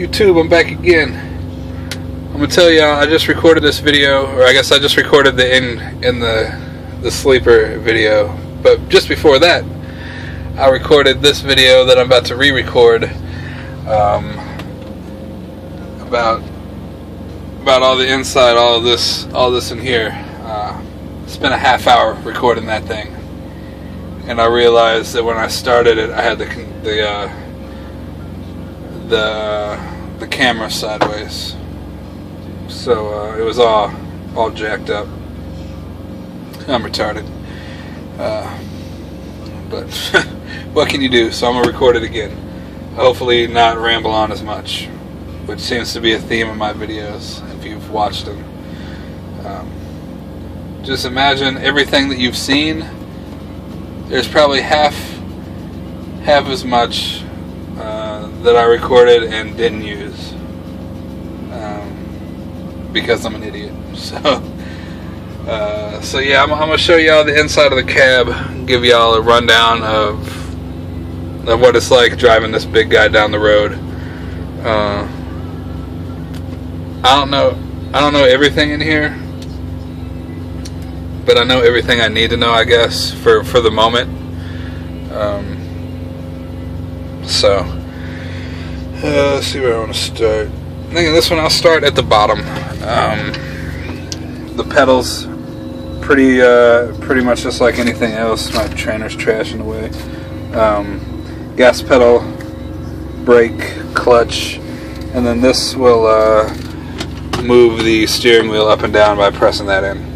YouTube, I'm back again. I'm gonna tell you, I just recorded this video, or I guess I just recorded the in the sleeper video. But just before that, I recorded this video that I'm about to re-record about all the inside, all this in here. Spent a half hour recording that thing, and I realized that when I started it, I had the camera sideways, so it was all jacked up. I'm retarded, but what can you do? So I'm gonna record it again. Hopefully not ramble on as much, which seems to be a theme of my videos if you've watched them. Just imagine everything that you've seen. There's probably half as much that I recorded and didn't use, because I'm an idiot. So yeah, I'm gonna show y'all the inside of the cab, give y'all a rundown of what it's like driving this big guy down the road. I don't know everything in here, but I know everything I need to know, I guess, for the moment. Let's see where I want to start. I think this one I'll start at the bottom. The pedals, pretty much just like anything else. My trainer's trashing away. Gas pedal, brake, clutch, and then this will move the steering wheel up and down by pressing that in.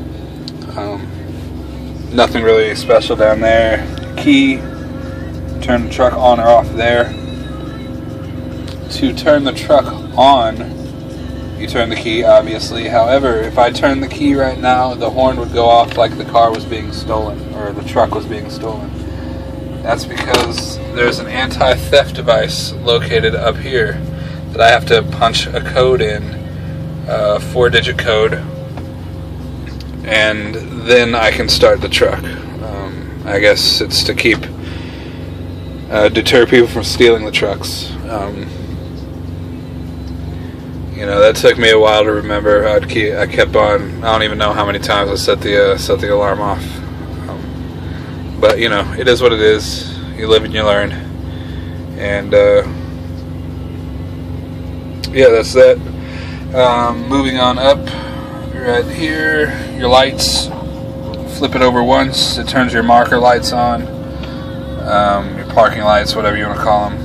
Nothing really special down there. Key, turn the truck on or off there. To turn the truck on, you turn the key, obviously. However, if I turn the key right now, the horn would go off like the car was being stolen, or the truck was being stolen. That's because there's an anti-theft device located up here that I have to punch a code in, a 4-digit code, and then I can start the truck. I guess it's to deter people from stealing the trucks. You know, that took me a while to remember. I kept on. I don't even know how many times I set the alarm off. But you know, it is what it is. You live and you learn. And yeah, that's that. Moving on up, right here, your lights. Flip it over once, it turns your marker lights on. Your parking lights, whatever you want to call them.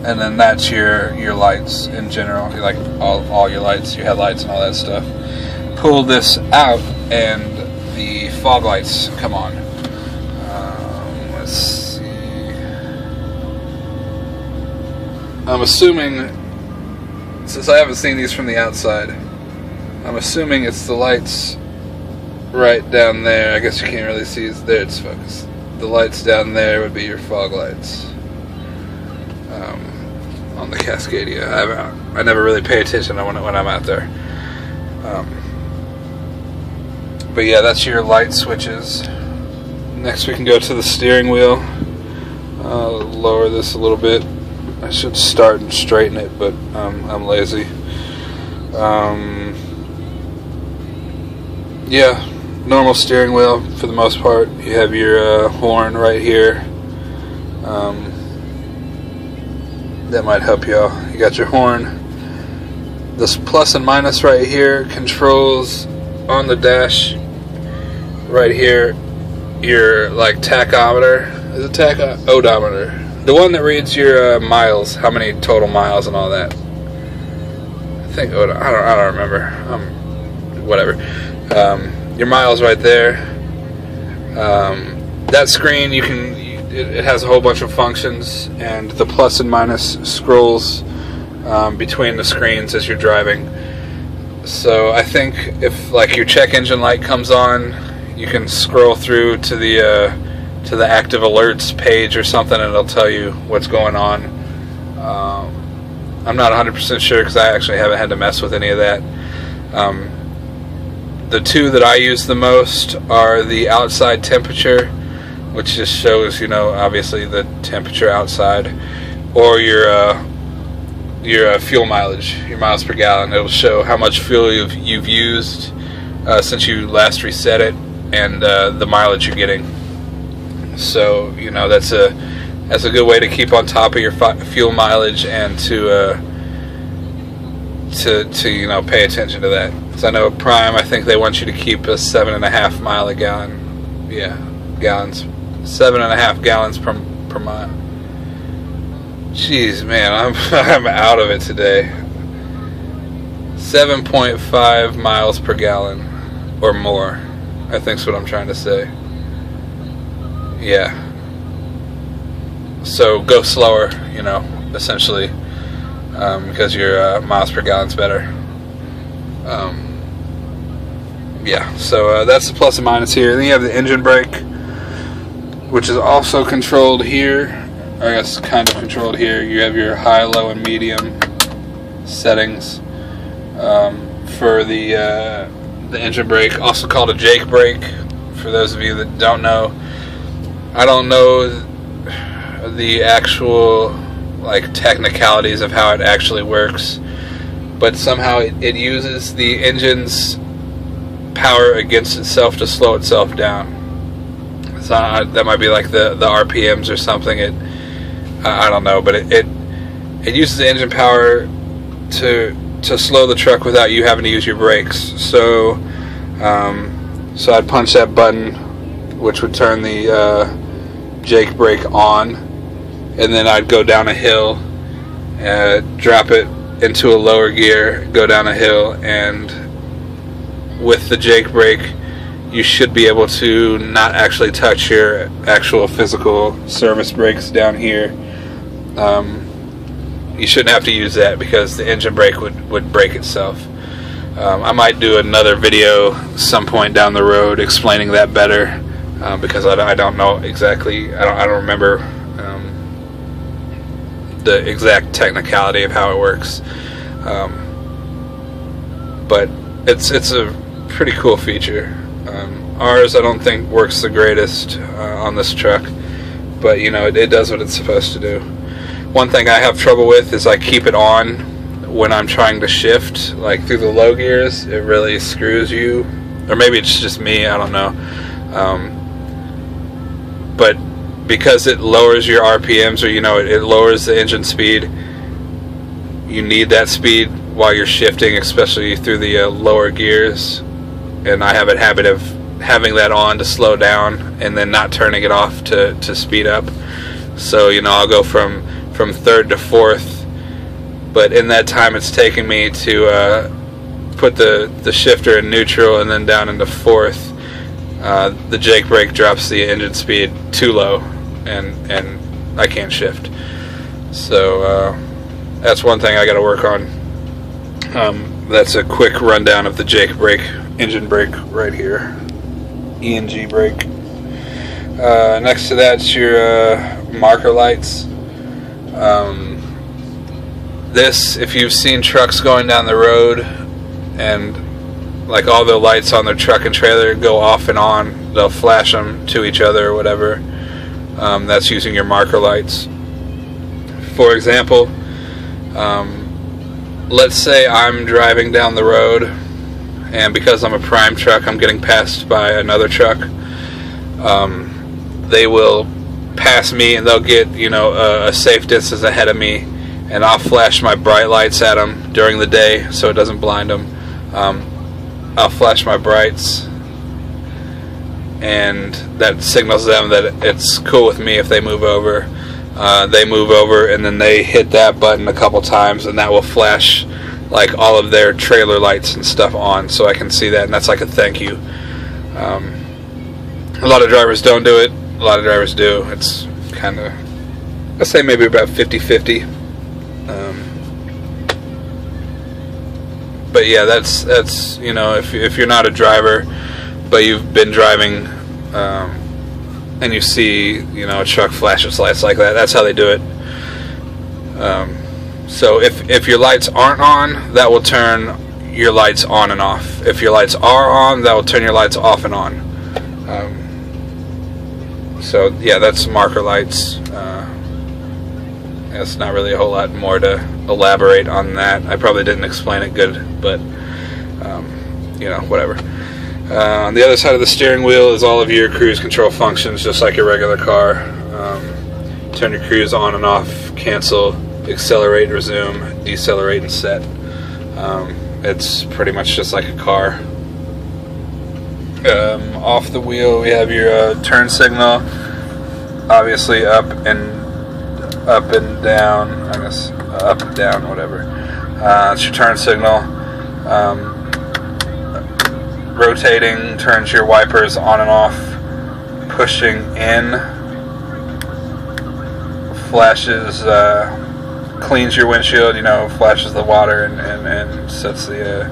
And then that's your lights in general, like all your lights, your headlights and all that stuff. Pull this out and the fog lights come on. Let's see. I'm assuming, since I haven't seen these from the outside, I'm assuming it's the lights right down there. I guess you can't really see. There, it's focused. The lights down there would be your fog lights. On the Cascadia. I never really pay attention when I'm out there. But yeah, that's your light switches. Next we can go to the steering wheel. I'll lower this a little bit. I should start and straighten it, but I'm lazy. Yeah, normal steering wheel for the most part. You have your horn right here. That might help you out. You got your horn. This plus and minus right here controls on the dash right here your like tachometer. Is it odometer? The one that reads your miles, how many total miles and all that. I think I don't remember. Whatever. Your miles right there. That screen it has a whole bunch of functions, and the plus and minus scrolls between the screens as you're driving. So I think if like your check engine light comes on, you can scroll through to the active alerts page or something, and it'll tell you what's going on. I'm not 100% sure because I actually haven't had to mess with any of that. The two that I use the most are the outside temperature, which just shows, you know, obviously the temperature outside, or your your fuel mileage, your miles per gallon. It'll show how much fuel you've used since you last reset it, and the mileage you're getting. So you know that's a good way to keep on top of your fuel mileage, and to you know, pay attention to that. Because I know Prime, I think they want you to keep a 7.5 mile a gallon. Yeah, gallons, 7.5 gallons per mile. Jeez, man, I'm out of it today. 7.5 miles per gallon or more, I think's what I'm trying to say. Yeah. So go slower, you know, essentially, because your miles per gallon's better. Yeah, so that's the plus and minus here. Then you have the engine brake, which is also controlled here. I guess kind of controlled here. You have your high, low, and medium settings for the engine brake, also called a Jake brake. For those of you that don't know, I don't know the actual like technicalities of how it actually works, but somehow it uses the engine's power against itself to slow itself down. So that might be like the RPMs or something. I don't know, but it uses the engine power to slow the truck without you having to use your brakes. So so I'd punch that button, which would turn the Jake brake on, and then I'd go down a hill, drop it into a lower gear, go down a hill, and with the Jake brake you should be able to not actually touch your actual physical service brakes down here. You shouldn't have to use that because the engine brake would break itself. I might do another video some point down the road explaining that better, because I don't know exactly, I don't remember the exact technicality of how it works, but it's a pretty cool feature. Ours I don't think works the greatest on this truck, but you know, it does what it's supposed to do. One thing I have trouble with is I keep it on when I'm trying to shift, like through the low gears. It really screws you, or maybe it's just me, I don't know. But because it lowers your RPMs, or you know, it lowers the engine speed, you need that speed while you're shifting, especially through the lower gears. And I have a habit of having that on to slow down and then not turning it off to speed up. So you know, I'll go from third to fourth, but in that time it's taking me to put the shifter in neutral and then down into fourth, the Jake brake drops the engine speed too low, and I can't shift. So that's one thing I got to work on. That's a quick rundown of the Jake brake, engine brake right here, ENG brake. Next to that's your marker lights. This, if you've seen trucks going down the road and like all the lights on their truck and trailer go off and on, they'll flash them to each other or whatever. That's using your marker lights. For example, let's say I'm driving down the road, and because I'm a Prime truck, I'm getting passed by another truck. They will pass me and they'll get, you know, a safe distance ahead of me, and I'll flash my bright lights at them during the day so it doesn't blind them. I'll flash my brights, and that signals them that it's cool with me if they move over. They move over, and then they hit that button a couple times, and that will flash like all of their trailer lights and stuff on, so I can see that, and that's like a thank you. A lot of drivers don't do it, a lot of drivers do. It's kind of, I'd say maybe about 50-50. But yeah, that's you know, if you're not a driver but you've been driving, and you see, you know, a truck flash its lights like that, that's how they do it. So if your lights aren't on, that will turn your lights on and off. If your lights are on, that will turn your lights off and on. So yeah, that's marker lights. It's not really a whole lot more to elaborate on that. I probably didn't explain it good, but you know, whatever. On the other side of the steering wheel is all of your cruise control functions, just like your regular car. Turn your cruise on and off, cancel, accelerate, resume, decelerate, and set. It's pretty much just like a car. Off the wheel we have your turn signal, obviously up and down, I guess up and down, whatever. It's your turn signal. Rotating turns your wipers on and off. Pushing in flashes, cleans your windshield, you know, flashes the water and sets the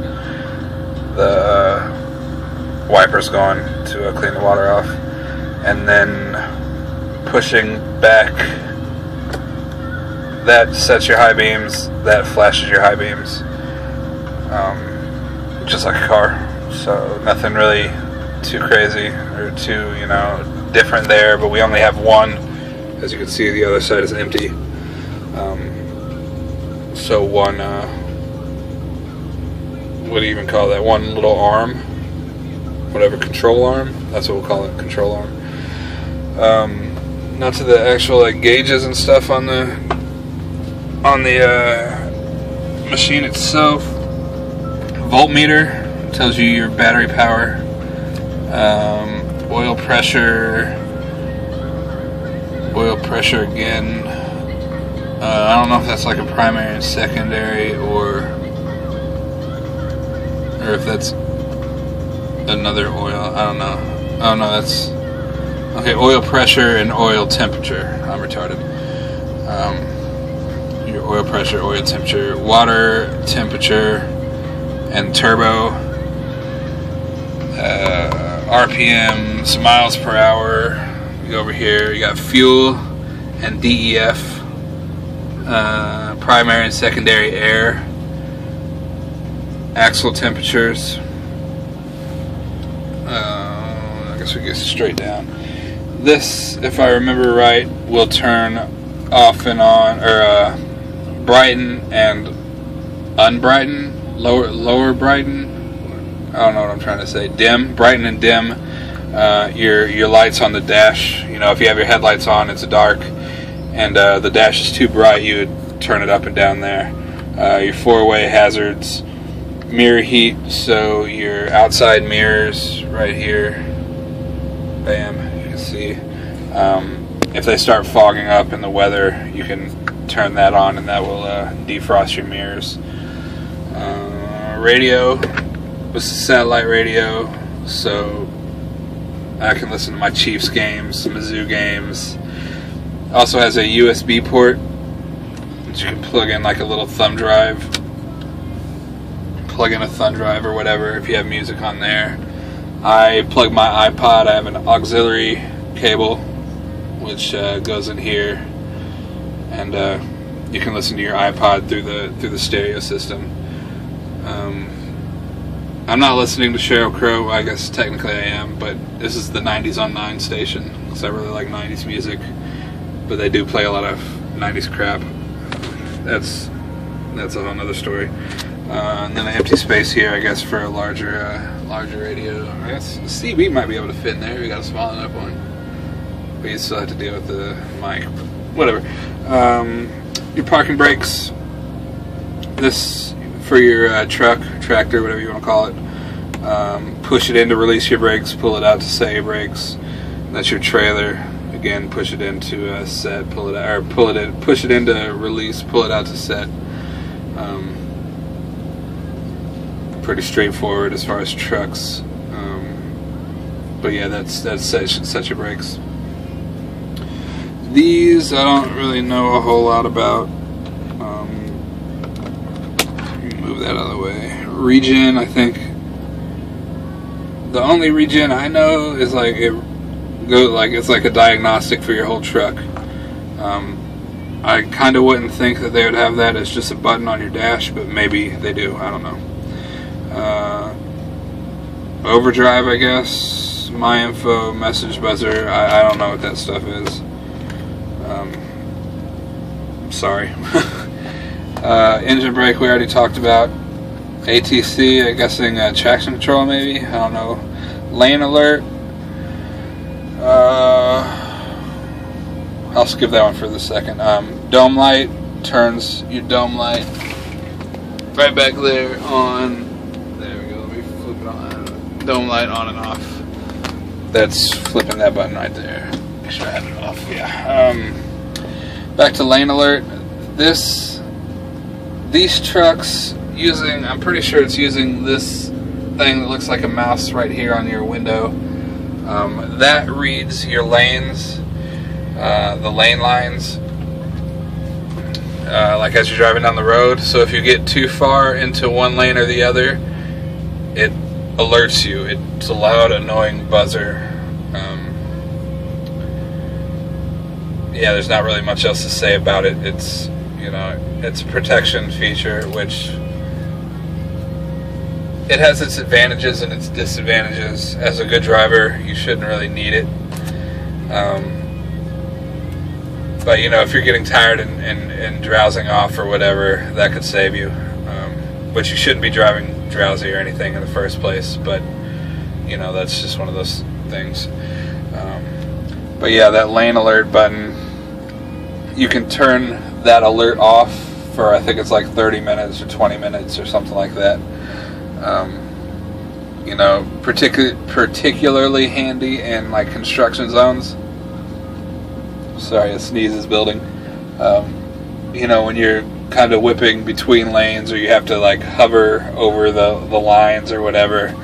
wipers going to clean the water off. And then pushing back, that sets your high beams, that flashes your high beams, just like a car. So nothing really too crazy or too, you know, different there, but we only have one. As you can see, the other side is empty. So one, what do you even call that? One little arm, whatever, control arm. That's what we'll call it, control arm. Not to the actual like gauges and stuff on the machine itself. Voltmeter tells you your battery power. Oil pressure again. I don't know if that's like a primary and secondary, or if that's another oil. I don't know. Oh no, that's okay. Oil pressure and oil temperature. I'm retarded. Your oil pressure, oil temperature, water temperature, and turbo. RPMs, miles per hour. You go over here, you got fuel and DEF, primary and secondary air, axle temperatures. I guess we get straight down. This, if I remember right, will turn off and on, or brighten and unbrighten, lower brighten. I don't know what I'm trying to say. Dim, brighten and dim. Your lights on the dash. You know, if you have your headlights on, it's dark, and the dash is too bright, you would turn it up and down there. Your four-way hazards, mirror heat. So your outside mirrors right here. Bam, you can see. If they start fogging up in the weather, you can turn that on, and that will defrost your mirrors. Radio. This is satellite radio, so I can listen to my Chiefs games, Mizzou games. Also has a USB port that you can plug in like a little thumb drive. Plug in a thumb drive or whatever if you have music on there. I plug my iPod. I have an auxiliary cable which goes in here, and you can listen to your iPod through the stereo system. I'm not listening to Sheryl Crow. I guess technically I am, but this is the 90s on 9 station, because I really like 90s music, but they do play a lot of 90s crap. That's a whole nother story. And then an empty space here, I guess, for a larger radio. I guess the CB might be able to fit in there. We got a small enough one, but you still have to deal with the mic. Whatever. Your parking brakes. This for your truck, tractor, whatever you want to call it. Push it in to release your brakes, pull it out to set your brakes. That's your trailer. Again, push it into set, pull it out, or pull it in, push it into release, pull it out to set. Pretty straightforward as far as trucks. But yeah, that's set your brakes. These I don't really know a whole lot about. Move that out of the way. Regen, I think the only regen I know is like it's like a diagnostic for your whole truck. I kind of wouldn't think that they would have that as just a button on your dash, but maybe they do. I don't know. Overdrive, I guess. My info, message buzzer. I don't know what that stuff is. Sorry. Engine brake we already talked about. ATC, I'm guessing traction control maybe, I don't know. Lane alert. I'll skip that one for the second. Dome light turns your dome light right back there on. There we go, let me flip it on. Dome light on and off. That's flipping that button right there. Make sure I have it off, yeah. Back to lane alert. These trucks using, I'm pretty sure it's using this thing that looks like a mouse right here on your window. That reads your lanes, the lane lines, like as you're driving down the road. So if you get too far into one lane or the other, it alerts you. It's a loud, annoying buzzer. Yeah, there's not really much else to say about it. It's, you know, it's a protection feature, which it has its advantages and its disadvantages. As a good driver, you shouldn't really need it. But, you know, if you're getting tired and drowsing off or whatever, that could save you. But you shouldn't be driving drowsy or anything in the first place. But, you know, that's just one of those things. But yeah, that lane alert button, you can turn that alert off for, I think it's like 30 minutes or 20 minutes or something like that. You know, particularly handy in like construction zones. Sorry, a sneeze is building. You know, when you're kind of whipping between lanes, or you have to like hover over the lines or whatever,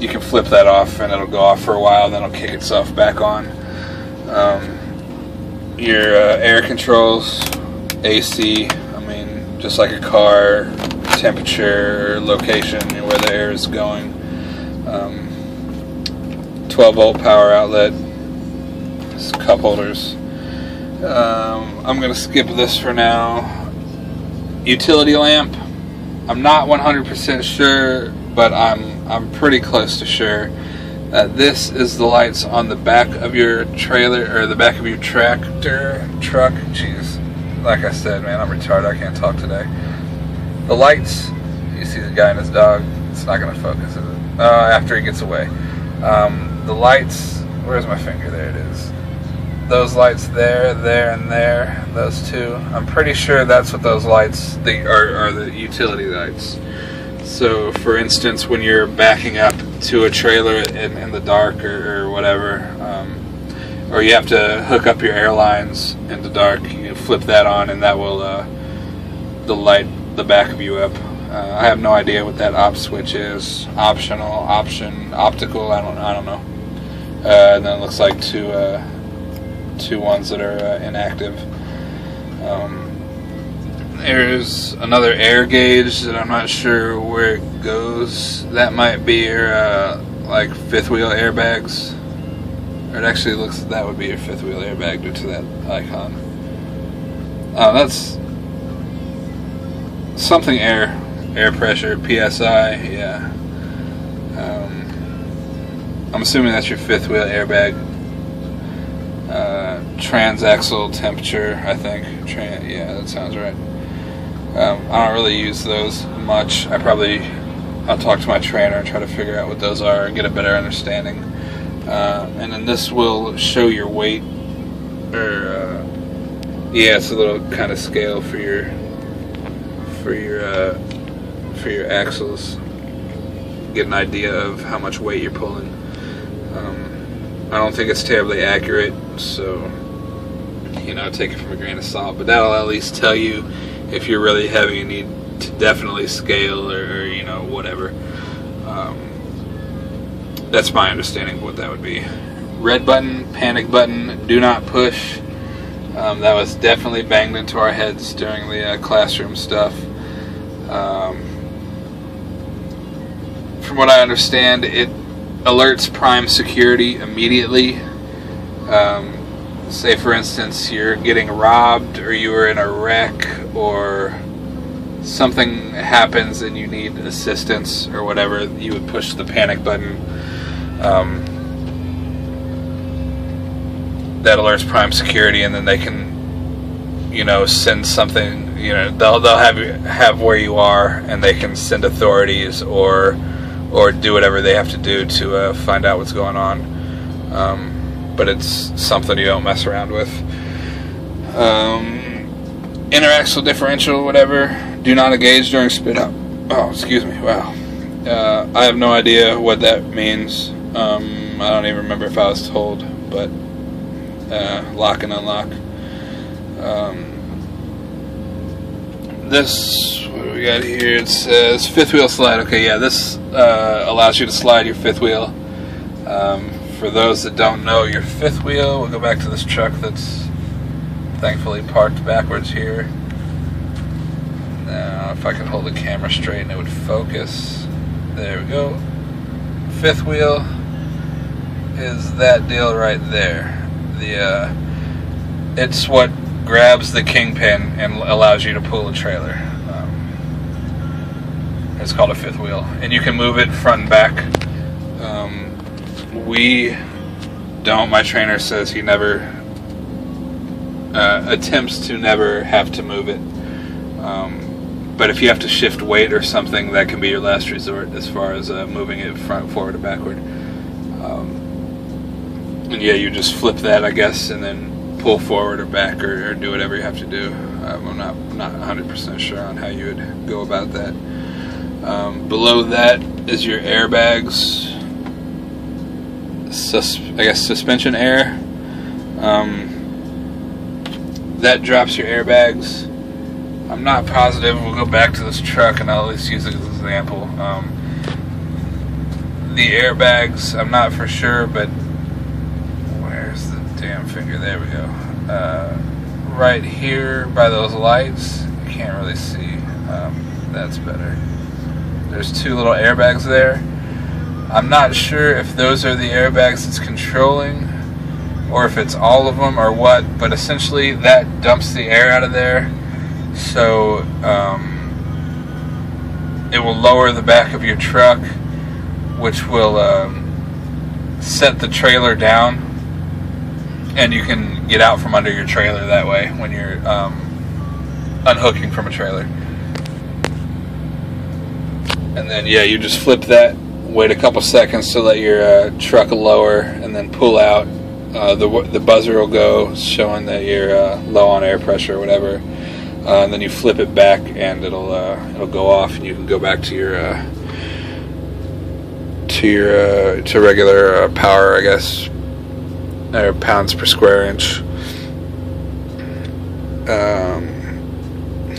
you can flip that off and it'll go off for a while, then it'll kick itself back on. Your air controls, AC, I mean, just like a car, temperature, location, where the air is going. 12-volt power outlet, cup holders. I'm going to skip this for now. Utility lamp, I'm not 100% sure, but I'm pretty close to sure that this is the lights on the back of your trailer, or the back of your tractor, truck. Jeez, like I said, man, I'm retarded, I can't talk today. The lights, you see the guy and his dog, it's not going to focus, is it? After he gets away. The lights, where's my finger? There it is. Those lights there, and there, those two. I'm pretty sure that's what those lights are the utility lights. So, for instance, when you're backing up to a trailer in the dark or whatever, or you have to hook up your airlines in the dark, you flip that on and that will light the back of you up. I have no idea what that op switch is. Optional, option, optical, I don't know. And then it looks like two ones that are inactive. There's another air gauge that I'm not sure where it goes. That might be your like fifth wheel airbags. Or it actually looks, that would be your fifth wheel airbag due to that icon. That's something air pressure, PSI, yeah. I'm assuming that's your fifth wheel airbag. Transaxle temperature, I think. Yeah, that sounds right. I don't really use those much. I'll talk to my trainer and try to figure out what those are and get a better understanding. And then this will show your weight, or yeah, it's a little kind of scale for your axles. Get an idea of how much weight you're pulling. I don't think it's terribly accurate, so you know, take it from a grain of salt. But that'll at least tell you if you're really heavy and need to definitely scale, or you know, whatever. That's my understanding of what that would be. Red button, panic button, do not push. That was definitely banged into our heads during the classroom stuff. From what I understand, it alerts prime security immediately. Say for instance you're getting robbed, or you were in a wreck, or something happens and you need assistance or whatever, you would push the panic button. That alerts prime security, and then they can you know, send something, you know, they'll have where you are, and they can send authorities or do whatever they have to do to find out what's going on. But it's something you don't mess around with. Interaxial differential, whatever. Do not engage during spin up. Oh, excuse me. Wow. I have no idea what that means. I don't even remember if I was told, but lock and unlock. This, what do we got here? It says fifth wheel slide. Okay, yeah, this allows you to slide your fifth wheel. For those that don't know, your fifth wheel, we'll go back to this truck that's thankfully parked backwards here. Now, if I could hold the camera straight and it would focus. There we go. Fifth wheel is that deal right there. It's what grabs the kingpin and allows you to pull a trailer. It's called a fifth wheel, and you can move it front and back. We don't. My trainer says he never attempts to never have to move it. But if you have to shift weight or something, that can be your last resort as far as moving it front, forward, or backward. And yeah, you just flip that, I guess, and then pull forward or back, or do whatever you have to do. I'm not 100% sure on how you would go about that. Below that is your airbags. I guess suspension air. That drops your airbags. I'm not positive. We'll go back to this truck and I'll at least use it as an example. The airbags, I'm not for sure, but where's the damn finger? There we go. Right here by those lights. You can't really see. That's better. There's two little airbags there. I'm not sure if those are the airbags it's controlling or if it's all of them or what, but essentially that dumps the air out of there, so it will lower the back of your truck, which will set the trailer down, and you can get out from under your trailer that way when you're unhooking from a trailer. And then yeah, you just flip that, wait a couple seconds to let your truck lower, and then pull out. The buzzer will go showing that you're low on air pressure or whatever, and then you flip it back and it'll go off, and you can go back to your regular power, I guess, or pounds per square inch.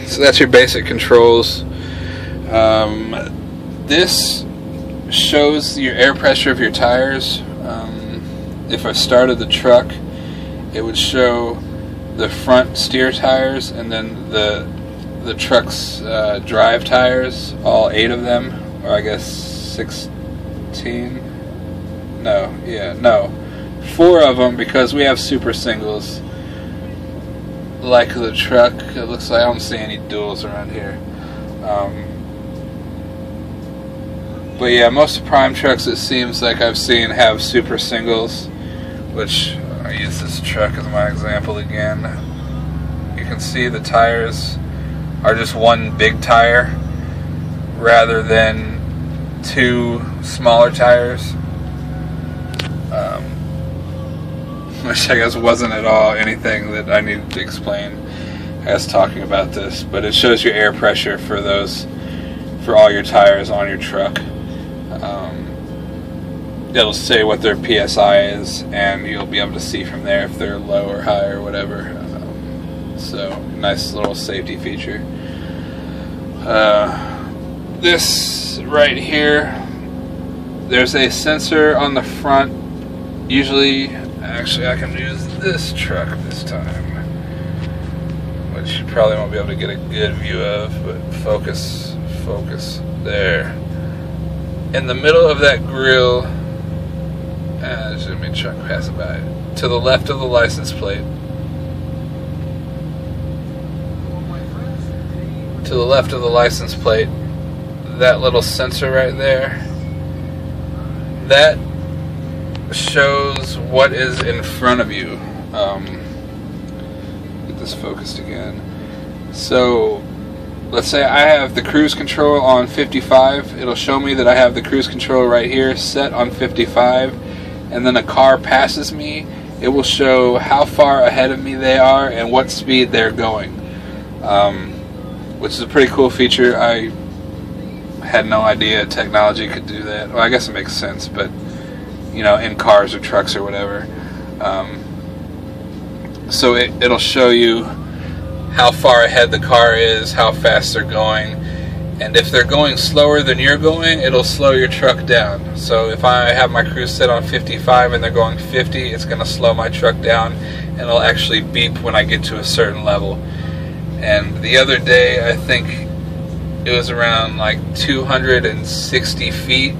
So that's your basic controls. This shows your air pressure of your tires. If I started the truck, it would show the front steer tires and then the truck's drive tires, all 8 of them, or I guess 16. No, 4 of them, because we have super singles like the truck. It looks like I don't see any duals around here. But yeah, most Prime trucks, it seems like I've seen, have super singles, which I use this truck as my example again. You can see the tires are just one big tire rather than 2 smaller tires, which I guess wasn't at all anything that I needed to explain as talking about this, but it shows your air pressure for all your tires on your truck. It'll say what their PSI is, and you'll be able to see from there if they're low or high or whatever. So, nice little safety feature. This right here, there's a sensor on the front. Usually, actually I can use this truck this time, which you probably won't be able to get a good view of, but focus there. In the middle of that grill, let me try to pass it by, to the left of the license plate. To the left of the license plate, that little sensor right there, that shows what is in front of you. Get this focused again. So let's say I have the cruise control on 55. It'll show me that I have the cruise control right here set on 55, and then a car passes me. It will show how far ahead of me they are and what speed they're going, which is a pretty cool feature. I had no idea technology could do that. Well, I guess it makes sense, but you know, in cars or trucks or whatever. So it'll show you how far ahead the car is, how fast they're going, and if they're going slower than you're going, it'll slow your truck down. So if I have my cruise set on 55 and they're going 50, it's going to slow my truck down, and it'll actually beep when I get to a certain level. And the other day, I think it was around like 260 feet,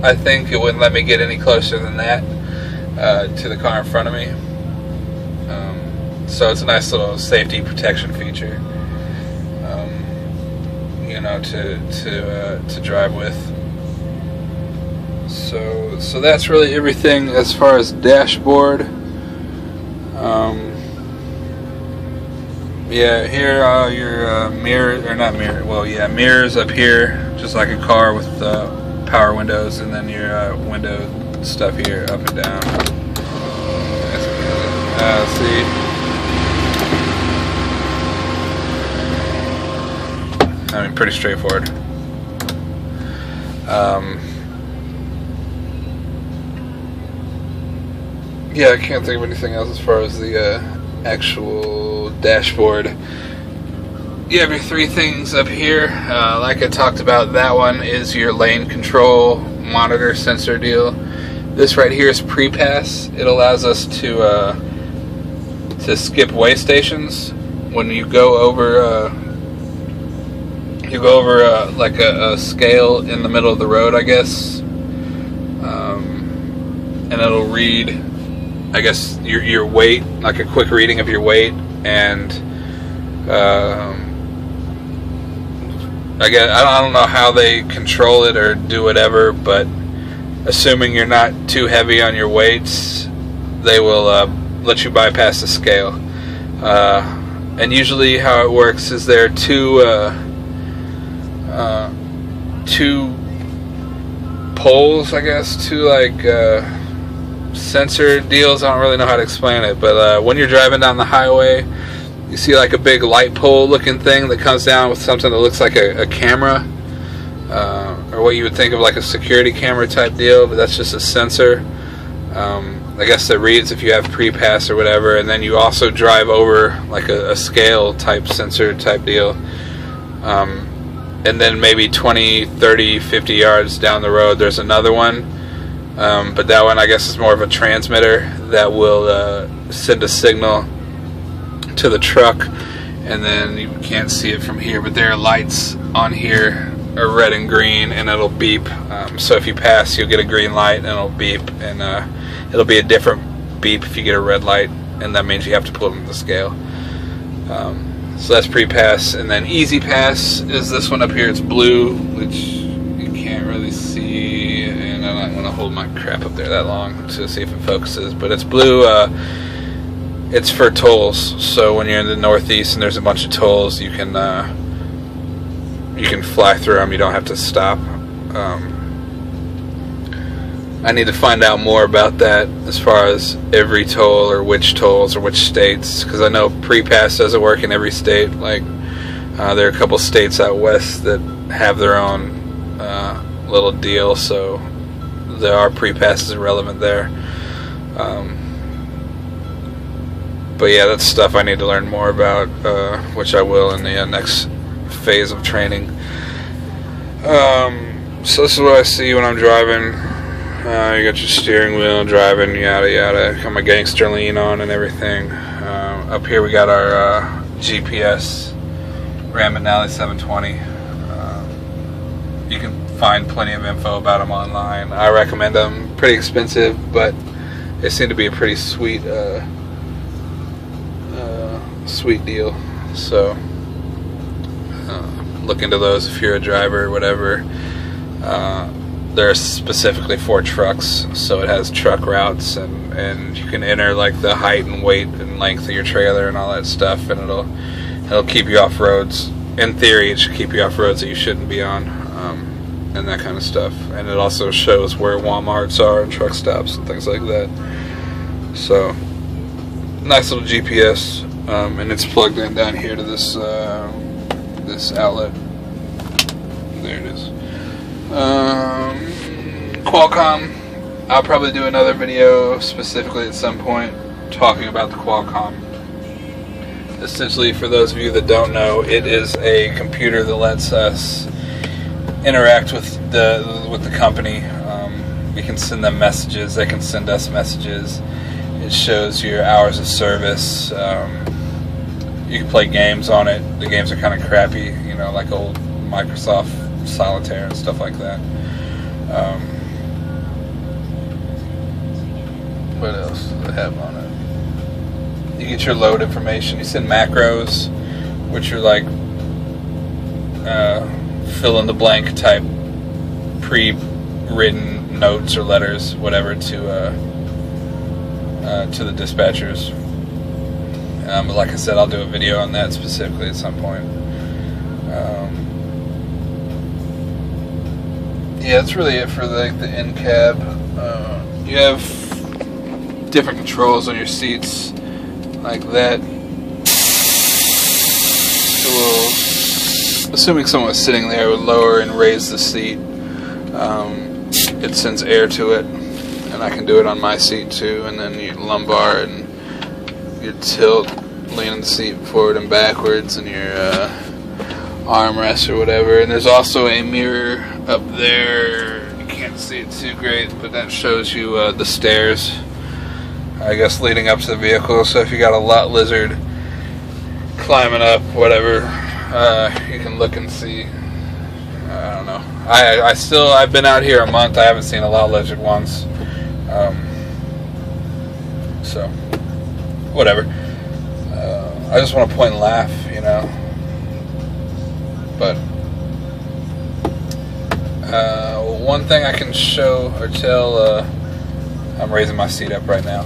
I think. It wouldn't let me get any closer than that to the car in front of me. So it's a nice little safety protection feature, you know, to drive with. So that's really everything as far as dashboard. Yeah, here are your mirrors, or not mirror. Well, yeah, mirrors up here, just like a car with power windows, and then your window stuff here, up and down. See. I mean, pretty straightforward. Yeah, I can't think of anything else as far as the actual dashboard. You have your three things up here. Like I talked about, that one is your lane control monitor sensor deal. This right here is pre-pass. It allows us to skip way stations when you go over. Like a scale in the middle of the road, I guess, and it'll read, I guess, your weight, like a quick reading of your weight, and I don't know how they control it or do whatever, but assuming you're not too heavy on your weights, they will let you bypass the scale. And usually how it works is there are two poles, I guess, two like sensor deals. I don't really know how to explain it, but when you're driving down the highway, you see like a big light pole looking thing that comes down with something that looks like a camera, or what you would think of like a security camera type deal, but that's just a sensor, I guess, that reads if you have pre-pass or whatever. And then you also drive over like a scale type sensor type deal, and then maybe 20, 30, 50 yards down the road there's another one, but that one I guess is more of a transmitter that will send a signal to the truck, and then you can't see it from here, but there are lights on here, are red and green, and it'll beep. So if you pass, you'll get a green light and it'll beep, and it'll be a different beep if you get a red light, and that means you have to pull them to the scale. So that's pre-pass. And then easy pass is this one up here. It's blue, which you can't really see, and I'm not going to hold my crap up there that long to see if it focuses, but it's blue. It's for tolls, so when you're in the Northeast and there's a bunch of tolls, you can fly through them. You don't have to stop. I need to find out more about that as far as every toll, or which tolls, or which states, because I know pre-pass doesn't work in every state. Like there are a couple states out west that have their own little deal, so there are pre-passes relevant there. But yeah, that's stuff I need to learn more about, which I will in the next phase of training. So this is what I see when I'm driving. You got your steering wheel, driving, yada yada. Got my gangster lean on and everything. Up here we got our GPS, Ram McNally 720. You can find plenty of info about them online. I recommend them. Pretty expensive, but they seem to be a pretty sweet sweet deal. So look into those if you're a driver or whatever. they're specifically for trucks, so it has truck routes, and you can enter like the height and weight and length of your trailer and all that stuff, and it'll keep you off roads. In theory, it should keep you off roads that you shouldn't be on, and that kind of stuff. And it also shows where Walmarts are and truck stops and things like that. So nice little GPS, and it's plugged in down here to this this outlet. There it is. Qualcomm. I'll probably do another video specifically at some point talking about the Qualcomm. Essentially, for those of you that don't know, it is a computer that lets us interact with the company. We can send them messages, they can send us messages. It shows your hours of service. You can play games on it. The games are kind of crappy, you know, like old Microsoft Solitaire and stuff like that. What else does it have on it? You get your load information. You send macros, which are like fill in the blank type pre-written notes or letters, whatever, to the dispatchers. But like I said, I'll do a video on that specifically at some point. Yeah, that's really it for like the in-cab. You have different controls on your seats, like that. It will, assuming someone was sitting there, would lower and raise the seat. It sends air to it, and I can do it on my seat too. And then your lumbar and your tilt, leaning the seat forward and backwards, and your armrest or whatever. And there's also a mirror up there. You can't see it too great, but that shows you the stairs, I guess, leading up to the vehicle. So if you got a lot lizard climbing up, whatever, you can look and see. I don't know. I've been out here a month. I haven't seen a lot lizard once. So whatever. I just want to point and laugh, you know. But one thing I can show or tell, I'm raising my seat up right now.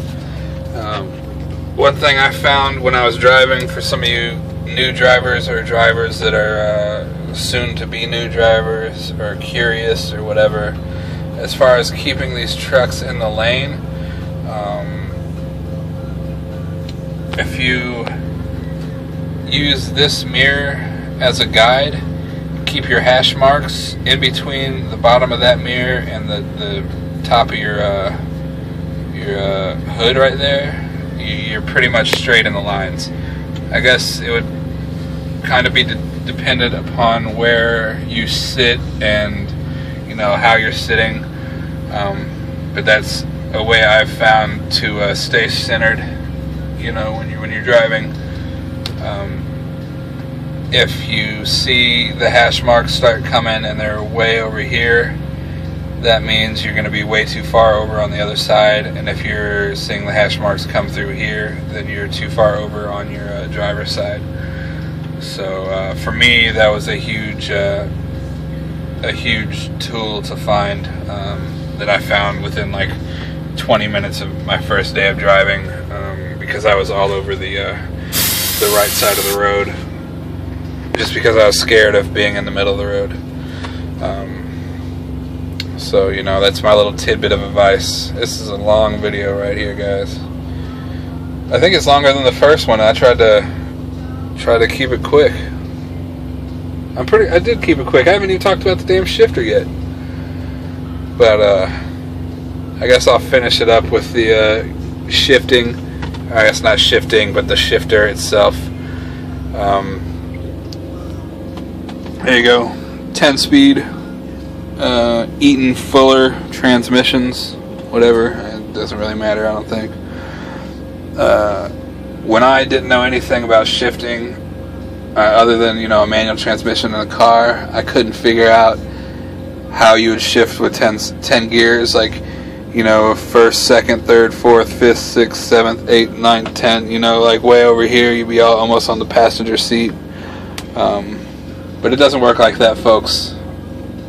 One thing I found when I was driving, for some of you new drivers or drivers that are soon to be new drivers or curious or whatever, as far as keeping these trucks in the lane, if you use this mirror as a guide, keep your hash marks in between the bottom of that mirror and the top of your hood right there. You're pretty much straight in the lines. I guess it would kind of be dependent upon where you sit and, you know, how you're sitting, but that's a way I've found to stay centered, you know, when you're driving. If you see the hash marks start coming and they're way over here, that means you're going to be way too far over on the other side. And if you're seeing the hash marks come through here, then you're too far over on your driver's side. So for me, that was a huge tool to find, that I found within like 20 minutes of my first day of driving, because I was all over the right side of the road, just because I was scared of being in the middle of the road. So, you know, that's my little tidbit of advice. This is a long video right here, guys. I think it's longer than the first one. I tried to keep it quick. I did keep it quick. I haven't even talked about the damn shifter yet. But I guess I'll finish it up with the shifting. I guess not shifting, but the shifter itself. There you go. 10-speed. Eaton Fuller transmissions. Whatever. It doesn't really matter, I don't think. When I didn't know anything about shifting, other than, you know, a manual transmission in a car, I couldn't figure out how you would shift with 10 gears, like, you know, first, second, third, fourth, fifth, sixth, seventh, eighth, ninth, 10, you know, like way over here, you'd be almost on the passenger seat. But it doesn't work like that, folks.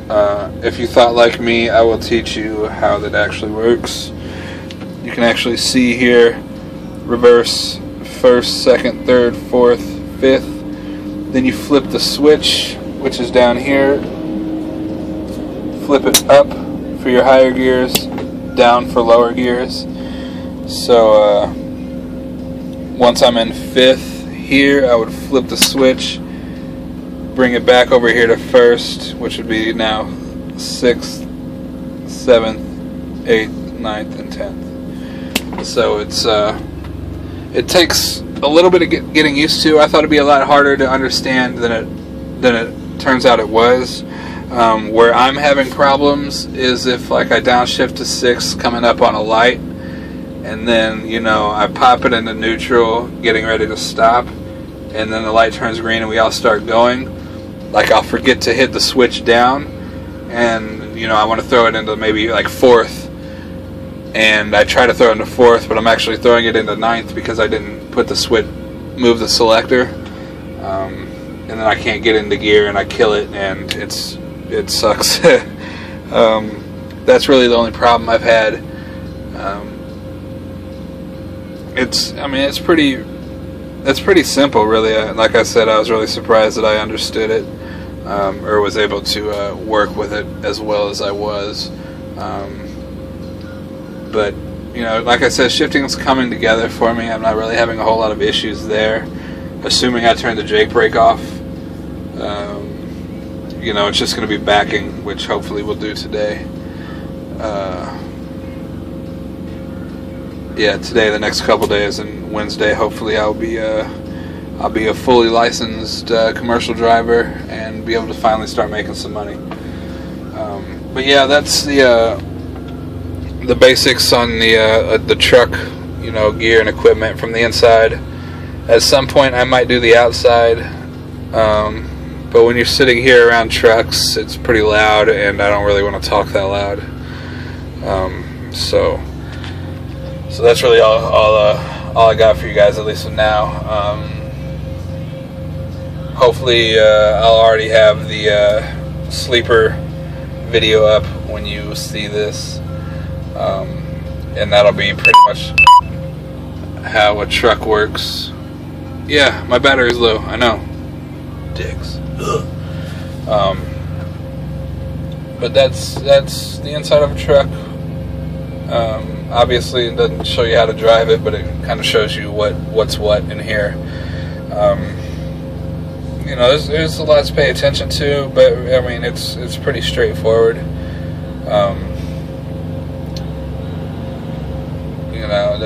If you thought like me, I will teach you how that actually works. You can actually see here, reverse, first, second, third, fourth, fifth. Then you flip the switch, which is down here. Flip it up for your higher gears, down for lower gears. So once I'm in fifth here, I would flip the switch, bring it back over here to first, which would be now sixth, seventh, eighth, ninth, and 10th. So it takes a little bit of getting used to. I thought it'd be a lot harder to understand than it turns out it was. Where I'm having problems is if like I downshift to 6 coming up on a light, and then, you know, I pop it into neutral getting ready to stop, and then the light turns green and we all start going. Like, I'll forget to hit the switch down, and, you know, I want to throw it into maybe like 4th, and I try to throw it into 4th, but I'm actually throwing it into 9th because I didn't put the switch, move the selector, and then I can't get into gear and I kill it, and it sucks. That's really the only problem I've had. It's pretty simple, really. Like I said, I was really surprised that I understood it, or was able to work with it as well as I was. But, you know, like I said, shifting's coming together for me. I'm not really having a whole lot of issues there. Assuming I turn the Jake brake off, you know, it's just going to be backing, which hopefully we'll do today. Yeah, today, the next couple days, and Wednesday, hopefully I'll be a fully licensed commercial driver and be able to finally start making some money. But yeah, that's the basics on the truck, you know, gear and equipment from the inside. At some point, I might do the outside, but when you're sitting here around trucks, it's pretty loud, and I don't really want to talk that loud. So that's really all I got for you guys, at least for now. Hopefully I'll already have the sleeper video up when you see this, and that'll be pretty much how a truck works. Yeah, my battery's low, I know. Dicks. But that's the inside of a truck. Obviously it doesn't show you how to drive it, but it kind of shows you what's what in here. You know, there's a lot to pay attention to, but I mean, it's pretty straightforward. You know,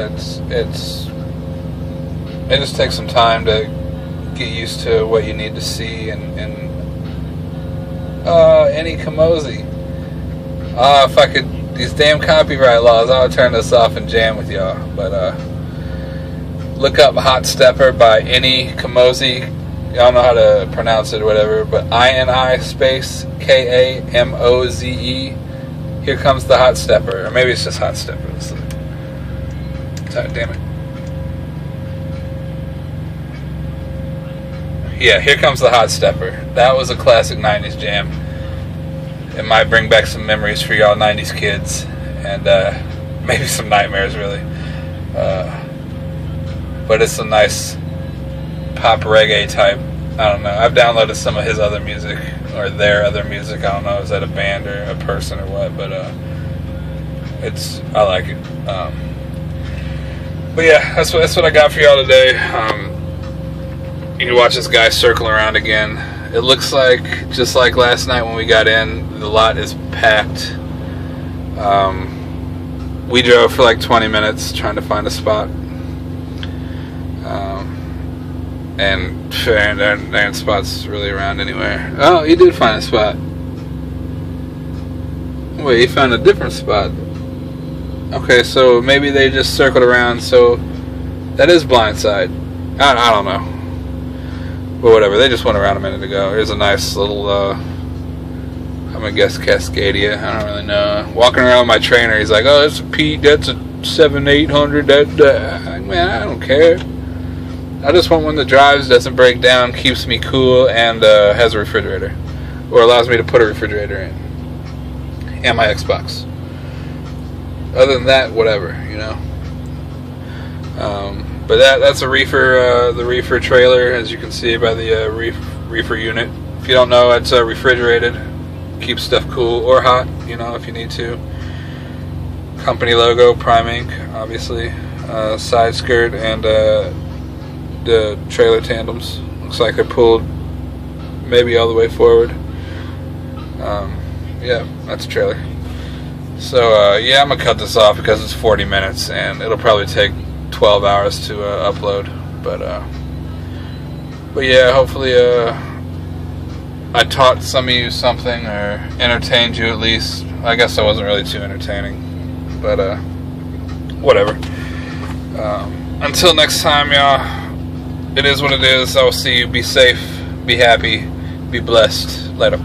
it just takes some time to get used to what you need to see, and any Kamosi. If I could, these damn copyright laws, I would turn this off and jam with y'all. But look up Hot Stepper by any Kamosi. Y'all know how to pronounce it or whatever, but INI space KAMOZE. Here comes the Hot Stepper, or maybe it's just Hot Stepper. Damn it. Yeah, here comes the Hot Stepper. That was a classic 90s jam. It might bring back some memories for y'all 90s kids, and maybe some nightmares, really. But it's a nice pop reggae type. I don't know. I've downloaded some of his other music, or their other music. I don't know, is that a band or a person or what? But I like it. But yeah, that's what I got for y'all today. You can watch this guy circle around again. It looks like, just like last night when we got in, the lot is packed. We drove for like 20 minutes trying to find a spot. And there ain't spots really around anywhere. Oh, he did find a spot. Wait, he found a different spot. Okay, so maybe they just circled around, so that is blindside. I don't know. But whatever, they just went around a minute ago. Here's a nice little, I'm gonna guess Cascadia. I don't really know. Walking around with my trainer, he's like, oh, that's a Pete, that's a 7-800, man, I don't care. I just want one that drives, doesn't break down, keeps me cool, and has a refrigerator. Or allows me to put a refrigerator in. and my Xbox. Other than that, whatever, you know. But that's a reefer, the reefer trailer, as you can see by the reefer unit. If you don't know, it's refrigerated, keeps stuff cool or hot, you know, if you need to. Company logo, Prime Ink, obviously. Side skirt and the trailer tandems. Looks like they're pulled maybe all the way forward. Yeah, that's a trailer. So yeah, I'm gonna cut this off because it's 40 minutes and it'll probably take 12 hours to upload. But yeah, hopefully I taught some of you something or entertained you at least. I guess I wasn't really too entertaining, but whatever. Until next time, y'all, it is what it is. I will see you. Be safe, be happy, be blessed. Later.